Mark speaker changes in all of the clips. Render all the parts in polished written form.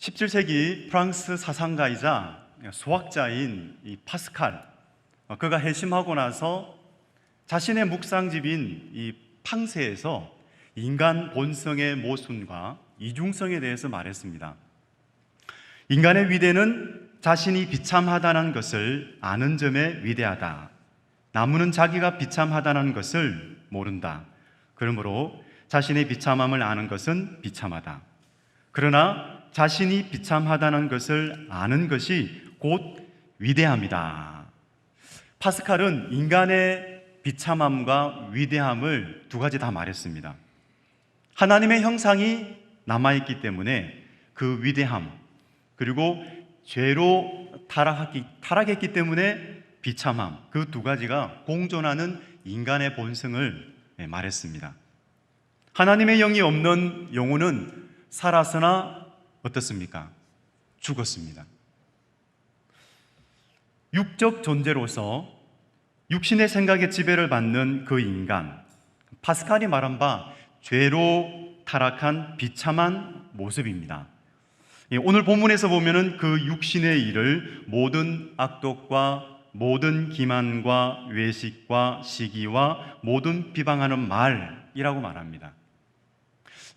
Speaker 1: 17세기 프랑스 사상가이자 수학자인 이 파스칼, 그가 회심하고 나서 자신의 묵상집인 이 팡세에서 인간 본성의 모순과 이중성에 대해서 말했습니다. 인간의 위대는 자신이 비참하다는 것을 아는 점에 위대하다. 나무는 자기가 비참하다는 것을 모른다. 그러므로 자신의 비참함을 아는 것은 비참하다. 그러나 자신이 비참하다는 것을 아는 것이 곧 위대함이다. 파스칼은 인간의 비참함과 위대함을 두 가지 다 말했습니다. 하나님의 형상이 남아있기 때문에 그 위대함, 그리고 죄로 타락했기 때문에 비참함, 그 두 가지가 공존하는 인간의 본성을 말했습니다. 하나님의 영이 없는 영혼은 살았으나 어떻습니까? 죽었습니다. 육적 존재로서 육신의 생각에 지배를 받는 그 인간, 파스칼이 말한 바 죄로 타락한 비참한 모습입니다. 오늘 본문에서 보면은 그 육신의 일을 모든 악독과 모든 기만과 외식과 시기와 모든 비방하는 말이라고 말합니다.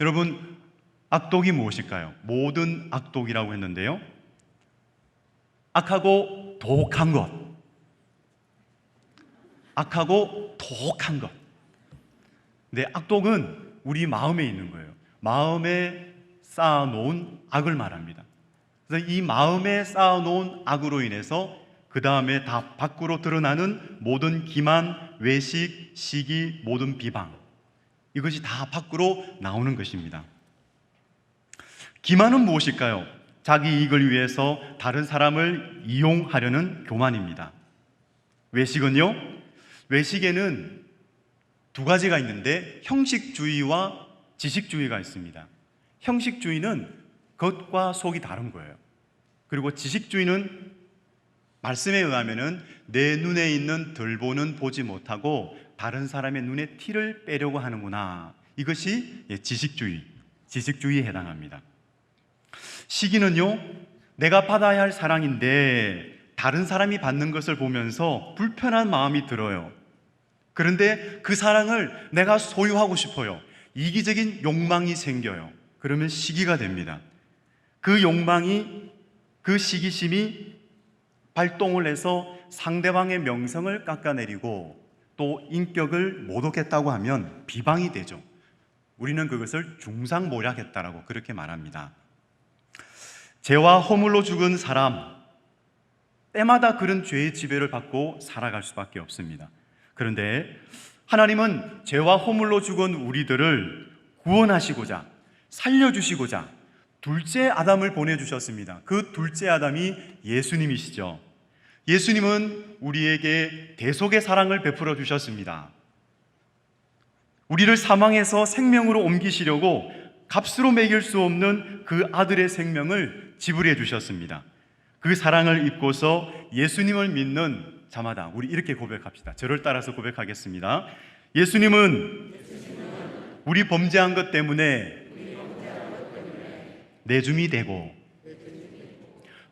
Speaker 1: 여러분, 악독이 무엇일까요? 모든 악독이라고 했는데요, 악하고 독한 것, 악하고 독한 것. 근데 악독은 우리 마음에 있는 거예요. 마음에 쌓아놓은 악을 말합니다. 그래서 이 마음에 쌓아놓은 악으로 인해서 그 다음에 다 밖으로 드러나는 모든 기만, 외식, 시기, 모든 비방, 이것이 다 밖으로 나오는 것입니다. 기만은 무엇일까요? 자기 이익을 위해서 다른 사람을 이용하려는 교만입니다. 외식은요? 외식에는 두 가지가 있는데 형식주의와 지식주의가 있습니다. 형식주의는 겉과 속이 다른 거예요. 그리고 지식주의는 말씀에 의하면은 내 눈에 있는 들보는 보지 못하고 다른 사람의 눈에 티를 빼려고 하는구나. 이것이 지식주의에 해당합니다. 시기는요, 내가 받아야 할 사랑인데 다른 사람이 받는 것을 보면서 불편한 마음이 들어요. 그런데 그 사랑을 내가 소유하고 싶어요. 이기적인 욕망이 생겨요. 그러면 시기가 됩니다. 그 욕망이, 그 시기심이 발동을 해서 상대방의 명성을 깎아내리고 또 인격을 모독했다고 하면 비방이 되죠. 우리는 그것을 중상모략했다라고 그렇게 말합니다. 죄와 허물로 죽은 사람, 때마다 그런 죄의 지배를 받고 살아갈 수밖에 없습니다. 그런데 하나님은 죄와 허물로 죽은 우리들을 구원하시고자, 살려주시고자 둘째 아담을 보내주셨습니다. 그 둘째 아담이 예수님이시죠. 예수님은 우리에게 대속의 사랑을 베풀어 주셨습니다. 우리를 사망에서 생명으로 옮기시려고 값으로 매길 수 없는 그 아들의 생명을 지불해 주셨습니다. 그 사랑을 입고서 예수님을 믿는 자마다 우리 이렇게 고백합시다. 저를 따라서 고백하겠습니다. 예수님은 우리 범죄한 것 때문에 내 줌이 되고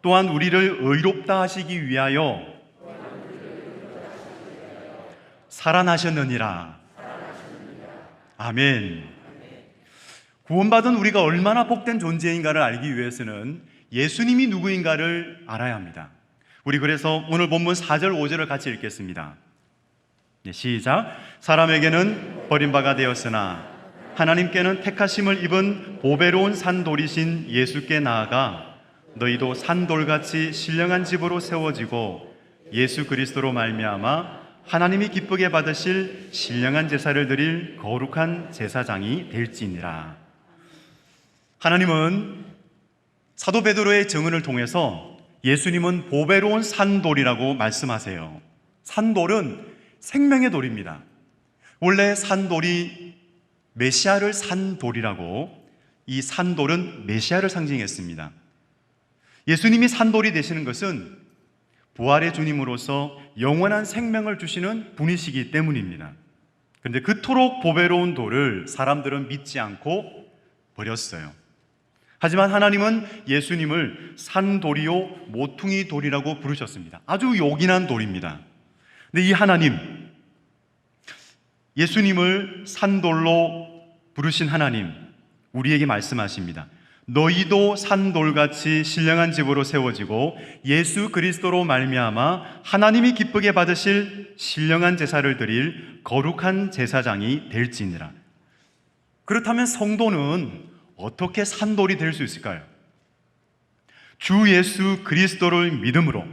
Speaker 1: 또한 우리를 의롭다 하시기 위하여 살아나셨느니라. 아멘. 구원받은 우리가 얼마나 복된 존재인가를 알기 위해서는 예수님이 누구인가를 알아야 합니다. 우리 그래서 오늘 본문 4절 5절을 같이 읽겠습니다. 시작. 사람에게는 버림바가 되었으나 하나님께는 택하심을 입은 보배로운 산돌이신 예수께 나아가 너희도 산돌같이 신령한 집으로 세워지고 예수 그리스도로 말미암아 하나님이 기쁘게 받으실 신령한 제사를 드릴 거룩한 제사장이 될지니라. 하나님은 사도 베드로의 증언을 통해서 예수님은 보배로운 산돌이라고 말씀하세요. 산돌은 생명의 돌입니다. 원래 산돌이 메시아를 산돌이라고, 이 산돌은 메시아를 상징했습니다. 예수님이 산돌이 되시는 것은 부활의 주님으로서 영원한 생명을 주시는 분이시기 때문입니다. 그런데 그토록 보배로운 돌을 사람들은 믿지 않고 버렸어요. 하지만 하나님은 예수님을 산돌이요 모퉁이 돌이라고 부르셨습니다. 아주 요긴한 돌입니다. 근데 이 하나님, 예수님을 산돌로 부르신 하나님, 우리에게 말씀하십니다. 너희도 산돌같이 신령한 집으로 세워지고 예수 그리스도로 말미암아 하나님이 기쁘게 받으실 신령한 제사를 드릴 거룩한 제사장이 될지니라. 그렇다면 성도는 어떻게 산돌이 될 수 있을까요? 주 예수 그리스도를 믿음으로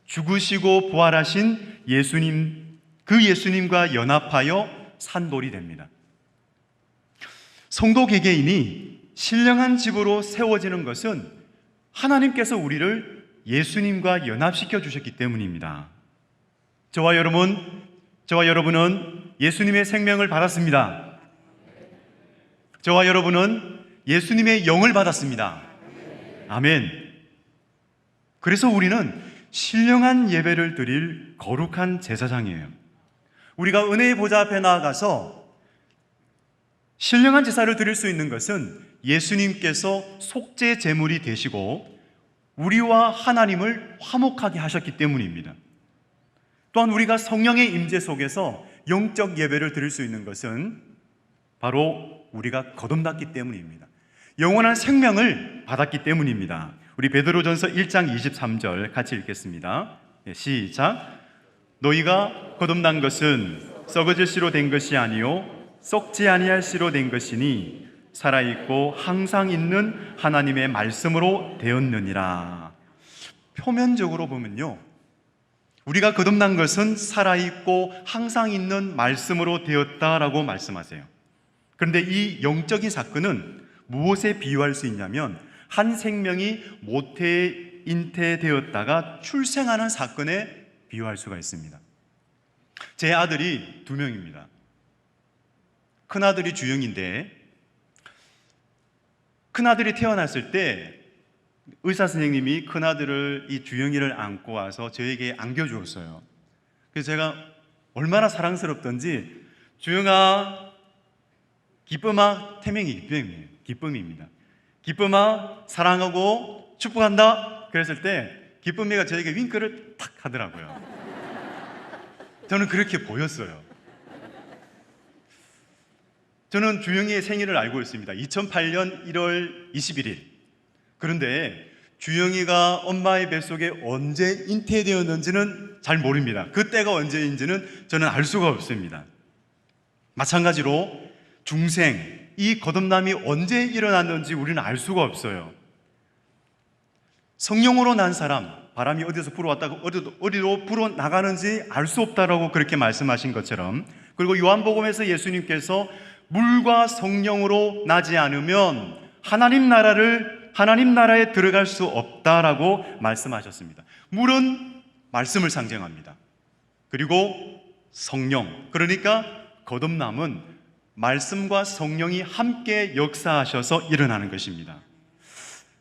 Speaker 1: 죽으시고 부활하신 예수님, 그 예수님과 연합하여 산돌이 됩니다. 성도 개개인이 신령한 집으로 세워지는 것은 하나님께서 우리를 예수님과 연합시켜 주셨기 때문입니다. 저와 여러분은 예수님의 생명을 받았습니다. 저와 여러분은 예수님의 영을 받았습니다. 아멘. 그래서 우리는 신령한 예배를 드릴 거룩한 제사장이에요. 우리가 은혜의 보좌 앞에 나아가서 신령한 제사를 드릴 수 있는 것은 예수님께서 속죄 제물이 되시고 우리와 하나님을 화목하게 하셨기 때문입니다. 또한 우리가 성령의 임재 속에서 영적 예배를 드릴 수 있는 것은 바로 우리가 거듭났기 때문입니다. 영원한 생명을 받았기 때문입니다. 우리 베드로전서 1장 23절 같이 읽겠습니다. 시작. 너희가 거듭난 것은 썩어질 씨로 된 것이 아니요 썩지 아니할 씨로 된 것이니 살아있고 항상 있는 하나님의 말씀으로 되었느니라. 표면적으로 보면요, 우리가 거듭난 것은 살아있고 항상 있는 말씀으로 되었다라고 말씀하세요. 그런데 이 영적인 사건은 무엇에 비유할 수 있냐면 한 생명이 모태 잉태되었다가 출생하는 사건에 비유할 수가 있습니다. 제 아들이 2명입니다. 큰아들이 주영인데 큰아들이 태어났을 때 의사 선생님이 큰아들을 이 주영이를 안고 와서 저에게 안겨주었어요. 그래서 제가 얼마나 사랑스럽던지 주영아 기쁨아, 태명이 기쁨입니다. 기쁨아 사랑하고 축복한다 그랬을 때 기쁨이가 저에게 윙크를 탁 하더라고요. 저는 그렇게 보였어요. 저는 주영이의 생일을 알고 있습니다. 2008년 1월 21일. 그런데 주영이가 엄마의 뱃속에 언제 잉태되었는지는 잘 모릅니다. 그때가 언제인지는 저는 알 수가 없습니다. 마찬가지로 중생, 이 거듭남이 언제 일어났는지 우리는 알 수가 없어요. 성령으로 난 사람, 바람이 어디서 불어왔다고 어디로 불어나가는지 알 수 없다라고 그렇게 말씀하신 것처럼, 그리고 요한복음에서 예수님께서 물과 성령으로 나지 않으면 하나님 나라에 들어갈 수 없다라고 말씀하셨습니다. 물은 말씀을 상징합니다. 그리고 성령, 그러니까 거듭남은 말씀과 성령이 함께 역사하셔서 일어나는 것입니다.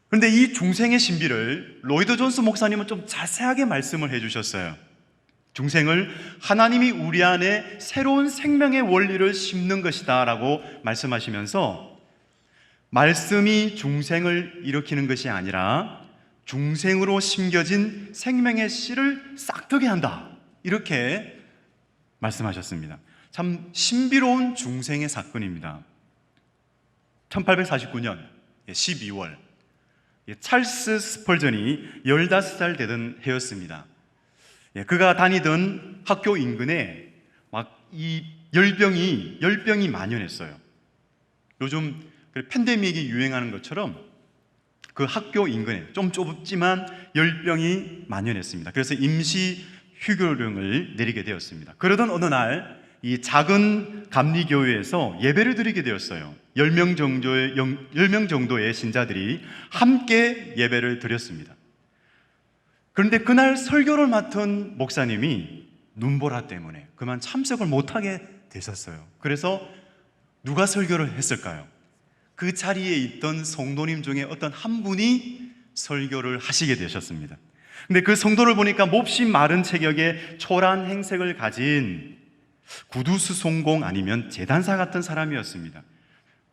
Speaker 1: 그런데 이 중생의 신비를 로이드 존스 목사님은 좀 자세하게 말씀을 해주셨어요. 중생을 하나님이 우리 안에 새로운 생명의 원리를 심는 것이다 라고 말씀하시면서 말씀이 중생을 일으키는 것이 아니라 중생으로 심겨진 생명의 씨를 싹트게 한다, 이렇게 말씀하셨습니다. 참 신비로운 중생의 사건입니다. 1849년 12월 찰스 스펄전이 15살 되던 해였습니다. 그가 다니던 학교 인근에 막 이 열병이 만연했어요. 요즘 팬데믹이 유행하는 것처럼 그 학교 인근에 좀 좁지만 열병이 만연했습니다. 그래서 임시 휴교령을 내리게 되었습니다. 그러던 어느 날 이 작은 감리교회에서 예배를 드리게 되었어요. 10명 정도의 신자들이 함께 예배를 드렸습니다. 그런데 그날 설교를 맡은 목사님이 눈보라 때문에 그만 참석을 못하게 되셨어요. 그래서 누가 설교를 했을까요? 그 자리에 있던 성도님 중에 어떤 한 분이 설교를 하시게 되셨습니다. 근데 그 성도를 보니까 몹시 마른 체격에 초란 행색을 가진 구두수송공 아니면 재단사 같은 사람이었습니다.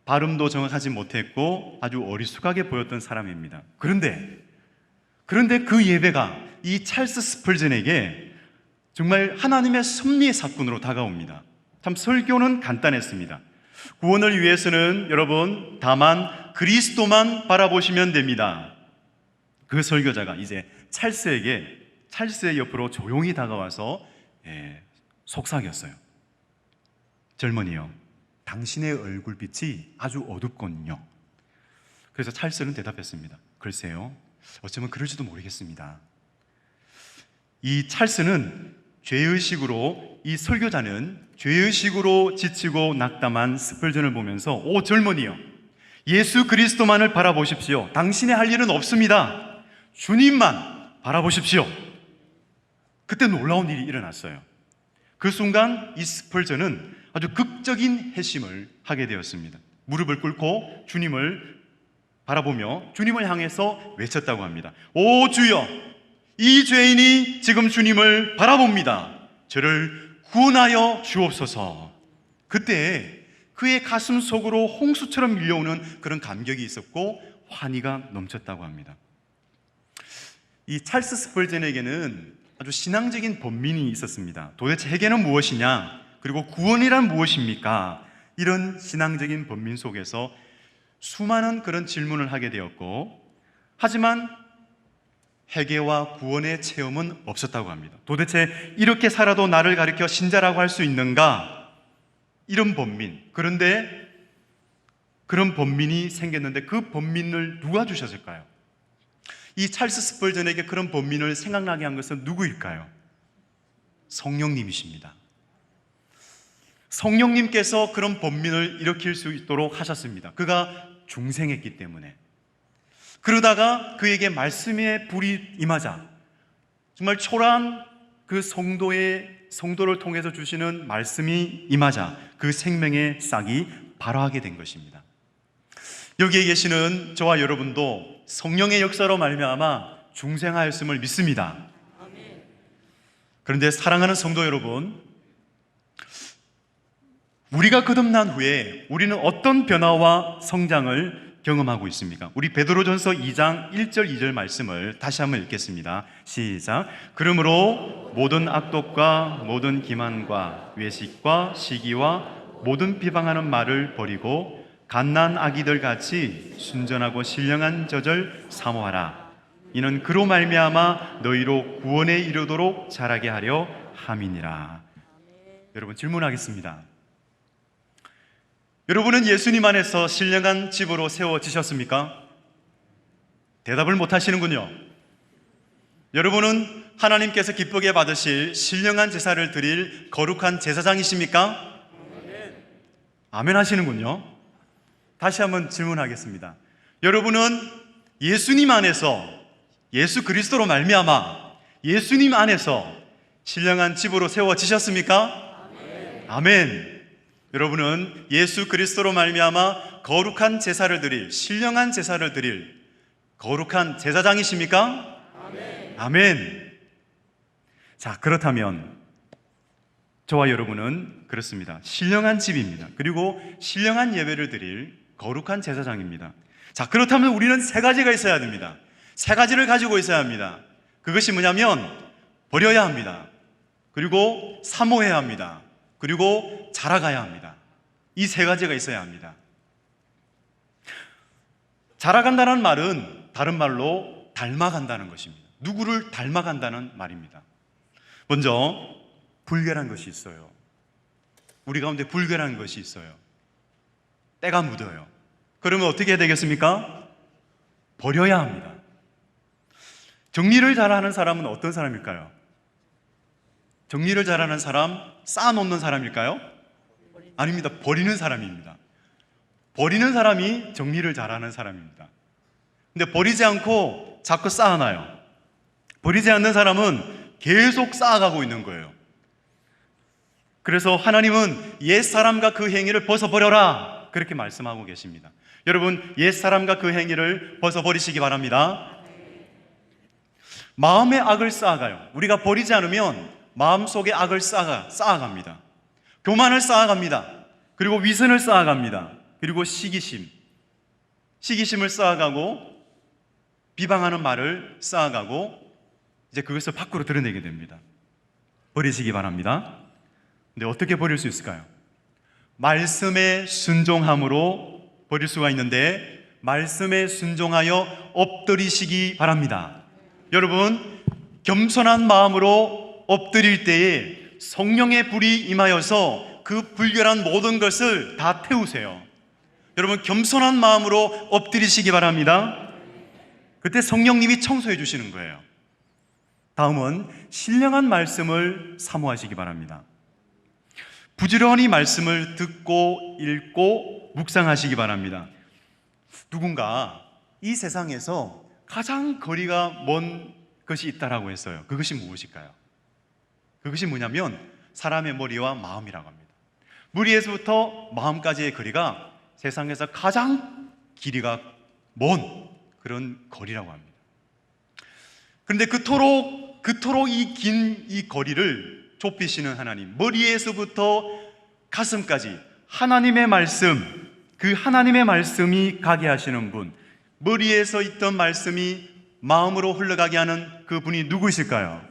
Speaker 1: 발음도 정확하지 못했고 아주 어리숙하게 보였던 사람입니다. 그런데 그 예배가 이 찰스 스펄전에게 정말 하나님의 섭리의 사건으로 다가옵니다. 참 설교는 간단했습니다. 구원을 위해서는 여러분 다만 그리스도만 바라보시면 됩니다. 그 설교자가 이제 찰스의 옆으로 조용히 다가와서 속삭였어요. 젊은이요, 당신의 얼굴빛이 아주 어둡군요. 그래서 찰스는 대답했습니다. 글쎄요, 어쩌면 그럴지도 모르겠습니다. 이 찰스는 이 설교자는 죄의식으로 지치고 낙담한 스펄전을 보면서 오 젊은이요, 예수 그리스도만을 바라보십시오. 당신이 할 일은 없습니다. 주님만 바라보십시오. 그때 놀라운 일이 일어났어요. 그 순간 이 스펄전은 아주 극적인 회심을 하게 되었습니다. 무릎을 꿇고 주님을 바라보며 주님을 향해서 외쳤다고 합니다. 오 주여, 이 죄인이 지금 주님을 바라봅니다. 저를 구원하여 주옵소서. 그때 그의 가슴 속으로 홍수처럼 밀려오는 그런 감격이 있었고 환희가 넘쳤다고 합니다. 이 찰스 스펄전에게는 아주 신앙적인 번민이 있었습니다. 도대체 회개는 무엇이냐? 그리고 구원이란 무엇입니까? 이런 신앙적인 번민 속에서 수많은 그런 질문을 하게 되었고, 하지만 회개와 구원의 체험은 없었다고 합니다. 도대체 이렇게 살아도 나를 가리켜 신자라고 할 수 있는가? 이런 번민. 그런데 그런 번민이 생겼는데 그 번민을 누가 주셨을까요? 이 찰스 스펄전에게 그런 번민을 생각나게 한 것은 누구일까요? 성령님이십니다. 성령님께서 그런 번민을 일으킬 수 있도록 하셨습니다. 그가 중생했기 때문에. 그러다가 그에게 말씀의 불이 임하자 정말 초라한 그 성도를 통해서 주시는 말씀이 임하자 그 생명의 싹이 발화하게 된 것입니다. 여기에 계시는 저와 여러분도 성령의 역사로 말미암아 중생하였음을 믿습니다. 그런데 사랑하는 성도 여러분, 우리가 거듭난 후에 우리는 어떤 변화와 성장을 경험하고 있습니까? 우리 베드로전서 2장 1절 2절 말씀을 다시 한번 읽겠습니다. 시작. 그러므로 모든 악독과 모든 기만과 외식과 시기와 모든 비방하는 말을 버리고 갓난 아기들 같이 순전하고 신령한 젖을 사모하라. 이는 그로 말미암아 너희로 구원에 이르도록 자라게 하려 함이니라. 여러분 질문하겠습니다. 여러분은 예수님 안에서 신령한 집으로 세워지셨습니까? 대답을 못 하시는군요. 여러분은 하나님께서 기쁘게 받으실 신령한 제사를 드릴 거룩한 제사장이십니까? 아멘 하시는군요. 다시 한번 질문하겠습니다. 여러분은 예수님 안에서, 예수 그리스도로 말미암아 예수님 안에서 신령한 집으로 세워지셨습니까? 아멘. 여러분은 예수 그리스도로 말미암아 거룩한 제사를 드릴, 신령한 제사를 드릴 거룩한 제사장이십니까? 아멘. 아멘. 자, 그렇다면 저와 여러분은 그렇습니다. 신령한 집입니다. 그리고 신령한 예배를 드릴 거룩한 제사장입니다. 자, 그렇다면 우리는 세 가지가 있어야 됩니다. 세 가지를 가지고 있어야 합니다. 그것이 뭐냐면 버려야 합니다. 그리고 사모해야 합니다. 그리고 자라가야 합니다. 이 세 가지가 있어야 합니다. 자라간다는 말은 다른 말로 닮아간다는 것입니다. 누구를 닮아간다는 말입니다. 먼저 불결한 것이 있어요. 우리 가운데 불결한 것이 있어요. 때가 묻어요. 그러면 어떻게 해야 되겠습니까? 버려야 합니다. 정리를 잘하는 사람은 어떤 사람일까요? 정리를 잘하는 사람, 쌓아놓는 사람일까요? 아닙니다. 버리는 사람입니다. 버리는 사람이 정리를 잘하는 사람입니다. 근데 버리지 않고 자꾸 쌓아놔요. 버리지 않는 사람은 계속 쌓아가고 있는 거예요. 그래서 하나님은 옛사람과 그 행위를 벗어버려라 그렇게 말씀하고 계십니다. 여러분, 옛사람과 그 행위를 벗어버리시기 바랍니다. 마음의 악을 쌓아가요. 우리가 버리지 않으면 마음속에 악을 쌓아갑니다. 교만을 쌓아갑니다. 그리고 위선을 쌓아갑니다. 그리고 시기심을 쌓아가고 비방하는 말을 쌓아가고 이제 그것을 밖으로 드러내게 됩니다. 버리시기 바랍니다. 근데 어떻게 버릴 수 있을까요? 말씀에 순종함으로 버릴 수가 있는데 말씀에 순종하여 엎드리시기 바랍니다. 여러분, 겸손한 마음으로 엎드릴 때에 성령의 불이 임하여서 그 불결한 모든 것을 다 태우세요. 여러분, 겸손한 마음으로 엎드리시기 바랍니다. 그때 성령님이 청소해 주시는 거예요. 다음은 신령한 말씀을 사모하시기 바랍니다. 부지런히 말씀을 듣고 읽고 묵상하시기 바랍니다. 누군가 이 세상에서 가장 거리가 먼 것이 있다라고 했어요. 그것이 무엇일까요? 그것이 뭐냐면 사람의 머리와 마음이라고 합니다. 머리에서부터 마음까지의 거리가 세상에서 가장 길이가 먼 그런 거리라고 합니다. 그런데 그토록 이 긴 이 거리를 좁히시는 하나님, 머리에서부터 가슴까지 하나님의 말씀, 그 하나님의 말씀이 가게 하시는 분, 머리에서 있던 말씀이 마음으로 흘러가게 하는 그 분이 누구이실까요?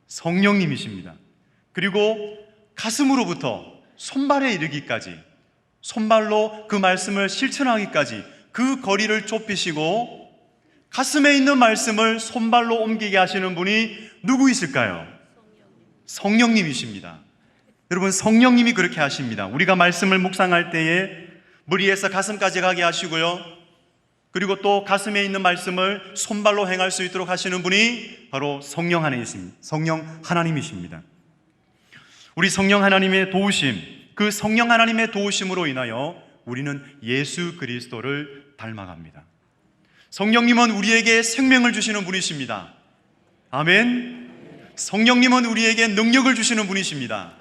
Speaker 1: 성령님이십니다. 그리고 가슴으로부터 손발에 이르기까지, 손발로 그 말씀을 실천하기까지 그 거리를 좁히시고 가슴에 있는 말씀을 손발로 옮기게 하시는 분이 누구이실까요? 성령님이십니다. 여러분, 성령님이 그렇게 하십니다. 우리가 말씀을 묵상할 때에 머리에서 가슴까지 가게 하시고요, 그리고 또 가슴에 있는 말씀을 손발로 행할 수 있도록 하시는 분이 바로 성령 하나님이십니다. 우리 성령 하나님의 도우심, 그 성령 하나님의 도우심으로 인하여 우리는 예수 그리스도를 닮아갑니다. 성령님은 우리에게 생명을 주시는 분이십니다. 아멘. 성령님은 우리에게 능력을 주시는 분이십니다.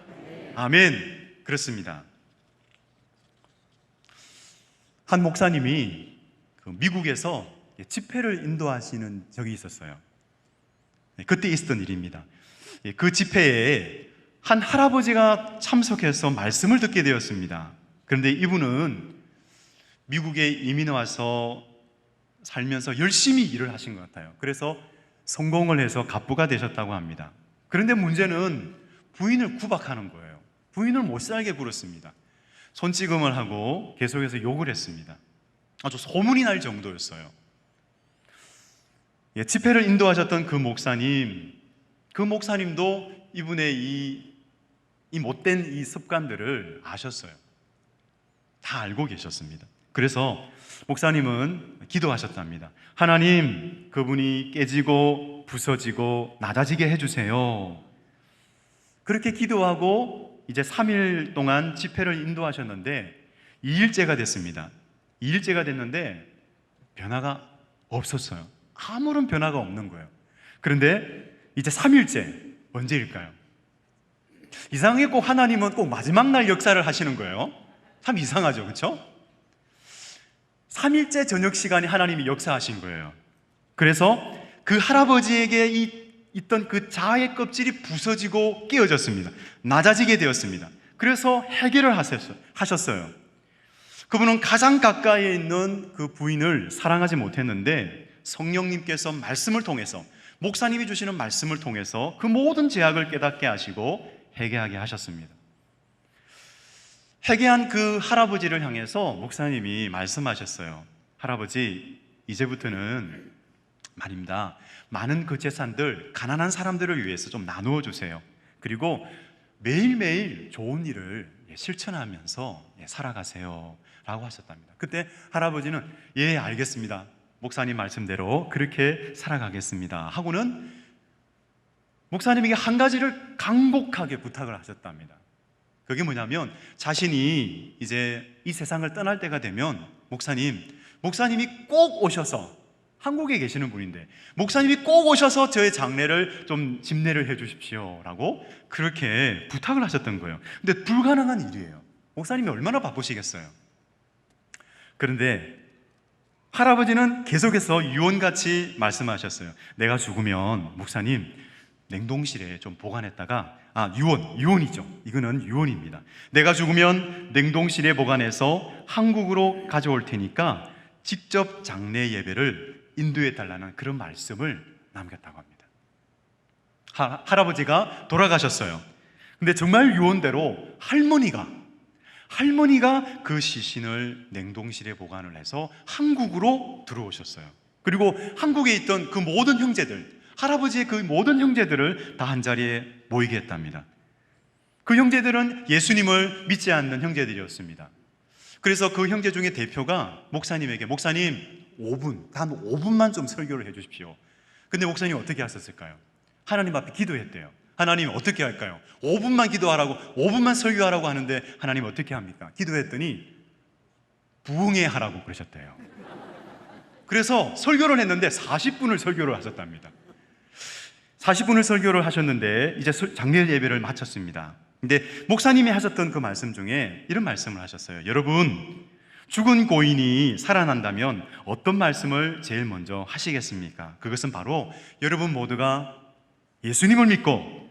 Speaker 1: 아멘. 그렇습니다. 한 목사님이 미국에서 집회를 인도하시는 적이 있었어요. 그때 있었던 일입니다. 그 집회에 한 할아버지가 참석해서 말씀을 듣게 되었습니다. 그런데 이분은 미국에 이민 와서 살면서 열심히 일을 하신 것 같아요. 그래서 성공을 해서 갑부가 되셨다고 합니다. 그런데 문제는 부인을 구박하는 거예요. 부인을 못 살게 굴었습니다. 손찌검을 하고 계속해서 욕을 했습니다. 아주 소문이 날 정도였어요. 집회를 인도하셨던 그 목사님도 이분의 이 못된 이 습관들을 아셨어요. 다 알고 계셨습니다. 그래서 목사님은 기도하셨답니다. 하나님, 그분이 깨지고 부서지고 낮아지게 해주세요. 그렇게 기도하고 이제 3일 동안 집회를 인도하셨는데 2일째가 됐습니다. 2일째가 됐는데 변화가 없었어요. 아무런 변화가 없는 거예요. 그런데 이제 3일째, 언제일까요? 이상하게 꼭 하나님은 꼭 마지막 날 역사를 하시는 거예요. 참 이상하죠, 그렇죠? 3일째 저녁 시간에 하나님이 역사하신 거예요. 그래서 그 할아버지에게 있던 그 자아의 껍질이 부서지고 깨어졌습니다. 낮아지게 되었습니다. 그래서 해결을 하셨어요. 그분은 가장 가까이에 있는 그 부인을 사랑하지 못했는데 성령님께서 말씀을 통해서, 목사님이 주시는 말씀을 통해서 그 모든 죄악을 깨닫게 하시고 회개하게 하셨습니다. 회개한 그 할아버지를 향해서 목사님이 말씀하셨어요. 할아버지, 이제부터는 말입니다, 많은 그 재산들 가난한 사람들을 위해서 좀 나누어 주세요. 그리고 매일매일 좋은 일을 실천하면서 살아가세요 라고 하셨답니다. 그때 할아버지는 예, 알겠습니다, 목사님 말씀대로 그렇게 살아가겠습니다 하고는 목사님에게 한 가지를 간곡하게 부탁을 하셨답니다. 그게 뭐냐면 자신이 이제 이 세상을 떠날 때가 되면 목사님이 꼭 오셔서, 한국에 계시는 분인데 목사님이 꼭 오셔서 저의 장례를 좀 집례를 해 주십시오 라고 그렇게 부탁을 하셨던 거예요. 근데 불가능한 일이에요. 목사님이 얼마나 바쁘시겠어요. 그런데 할아버지는 계속해서 유언같이 말씀하셨어요. 내가 죽으면 목사님, 냉동실에 좀 보관했다가, 유언이죠. 이거는 유언입니다. 내가 죽으면 냉동실에 보관해서 한국으로 가져올 테니까 직접 장례 예배를 인도해 달라는 그런 말씀을 남겼다고 합니다. 할아버지가 돌아가셨어요. 근데 정말 유언대로 할머니가 그 시신을 냉동실에 보관을 해서 한국으로 들어오셨어요. 그리고 한국에 있던 그 모든 형제들, 할아버지의 그 모든 형제들을 다 한자리에 모이게 했답니다. 그 형제들은 예수님을 믿지 않는 형제들이었습니다. 그래서 그 형제 중에 대표가 목사님에게, 목사님 5분, 단 5분만 좀 설교를 해 주십시오. 근데 목사님 어떻게 하셨을까요? 하나님 앞에 기도했대요. 하나님 어떻게 할까요? 5분만 기도하라고, 5분만 설교하라고 하는데 하나님 어떻게 합니까? 기도했더니 부흥회 하라고 그러셨대요. 그래서 설교를 했는데 40분을 설교를 하셨답니다. 40분을 설교를 하셨는데 이제 장례 예배를 마쳤습니다. 근데 목사님이 하셨던 그 말씀 중에 이런 말씀을 하셨어요. 여러분, 죽은 고인이 살아난다면 어떤 말씀을 제일 먼저 하시겠습니까? 그것은 바로 여러분 모두가 예수님을 믿고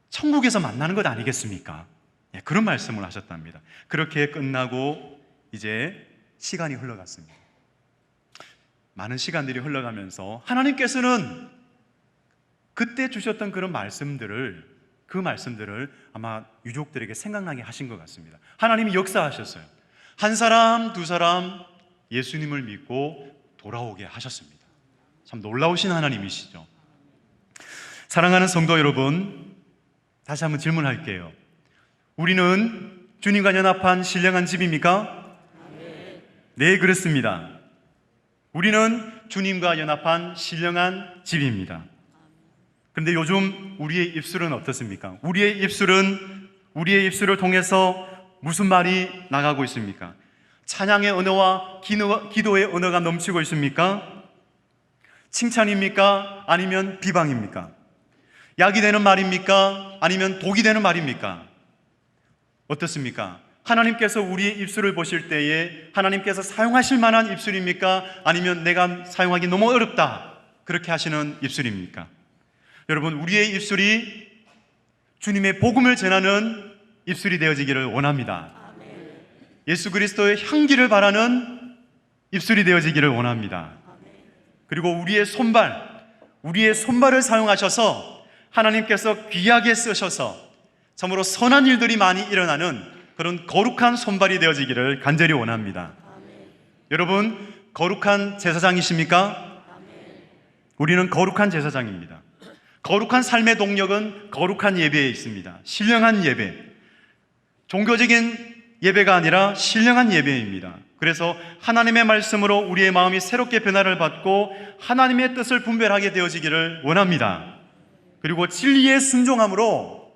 Speaker 1: 천국에서 만나는 것 아니겠습니까? 그런 말씀을 하셨답니다. 그렇게 끝나고 이제 시간이 흘러갔습니다. 많은 시간들이 흘러가면서 하나님께서는 그때 주셨던 그런 말씀들을, 그 말씀들을 아마 유족들에게 생각나게 하신 것 같습니다. 하나님이 역사하셨어요. 한 사람, 두 사람 예수님을 믿고 돌아오게 하셨습니다. 참 놀라우신 하나님이시죠. 사랑하는 성도 여러분, 다시 한번 질문할게요. 우리는 주님과 연합한 신령한 집입니까? 네, 그렇습니다. 우리는 주님과 연합한 신령한 집입니다. 그런데 요즘 우리의 입술은 어떻습니까? 우리의 입술을 통해서 무슨 말이 나가고 있습니까? 찬양의 언어와 기도의 언어가 넘치고 있습니까? 칭찬입니까? 아니면 비방입니까? 약이 되는 말입니까? 아니면 독이 되는 말입니까? 어떻습니까? 하나님께서 우리의 입술을 보실 때에 하나님께서 사용하실 만한 입술입니까? 아니면 내가 사용하기 너무 어렵다, 그렇게 하시는 입술입니까? 여러분, 우리의 입술이 주님의 복음을 전하는 입술이 되어지기를 원합니다. 예수 그리스도의 향기를 바라는 입술이 되어지기를 원합니다. 그리고 우리의 손발을 사용하셔서 하나님께서 귀하게 쓰셔서 참으로 선한 일들이 많이 일어나는 그런 거룩한 손발이 되어지기를 간절히 원합니다. 여러분, 거룩한 제사장이십니까? 우리는 거룩한 제사장입니다. 거룩한 삶의 동력은 거룩한 예배에 있습니다. 신령한 예배, 종교적인 예배가 아니라 신령한 예배입니다. 그래서 하나님의 말씀으로 우리의 마음이 새롭게 변화를 받고 하나님의 뜻을 분별하게 되어지기를 원합니다. 그리고 진리에 순종함으로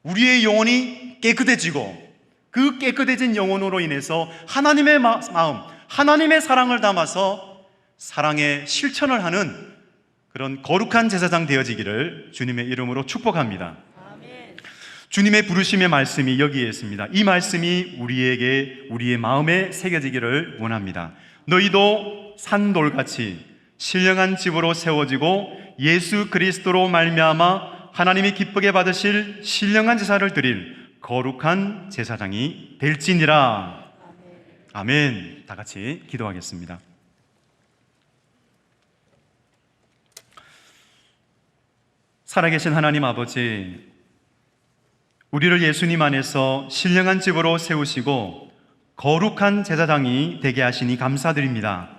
Speaker 1: 우리의 영혼이 깨끗해지고 그 깨끗해진 영혼으로 인해서 하나님의 마음, 하나님의 사랑을 담아서 사랑의 실천을 하는 그런 거룩한 제사장 되어지기를 주님의 이름으로 축복합니다. 아멘. 주님의 부르심의 말씀이 여기에 있습니다. 이 말씀이 우리의 마음에 새겨지기를 원합니다. 너희도 산돌같이 신령한 집으로 세워지고 예수 그리스도로 말미암아 하나님이 기쁘게 받으실 신령한 제사를 드릴 거룩한 제사장이 될지니라. 아멘. 다 같이 기도하겠습니다. 살아계신 하나님 아버지, 우리를 예수님 안에서 신령한 집으로 세우시고 거룩한 제사장이 되게 하시니 감사드립니다.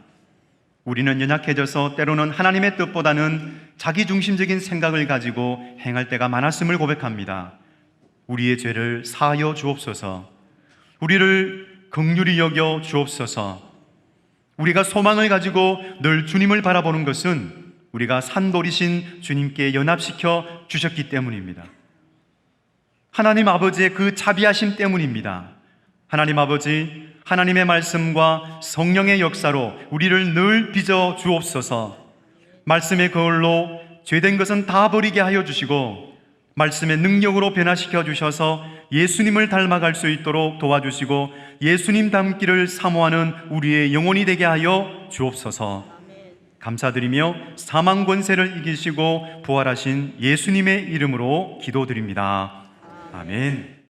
Speaker 1: 우리는 연약해져서 때로는 하나님의 뜻보다는 자기중심적인 생각을 가지고 행할 때가 많았음을 고백합니다. 우리의 죄를 사하여 주옵소서. 우리를 긍휼히 여겨 주옵소서. 우리가 소망을 가지고 늘 주님을 바라보는 것은 우리가 산돌이신 주님께 연합시켜 주셨기 때문입니다. 하나님 아버지의 그 자비하심 때문입니다. 하나님 아버지, 하나님의 말씀과 성령의 역사로 우리를 늘 빚어 주옵소서. 말씀의 거울로 죄된 것은 다 버리게 하여 주시고 말씀의 능력으로 변화시켜 주셔서 예수님을 닮아갈 수 있도록 도와주시고 예수님 닮기를 사모하는 우리의 영혼이 되게 하여 주옵소서. 감사드리며 사망 권세를 이기시고 부활하신 예수님의 이름으로 기도드립니다. 아멘.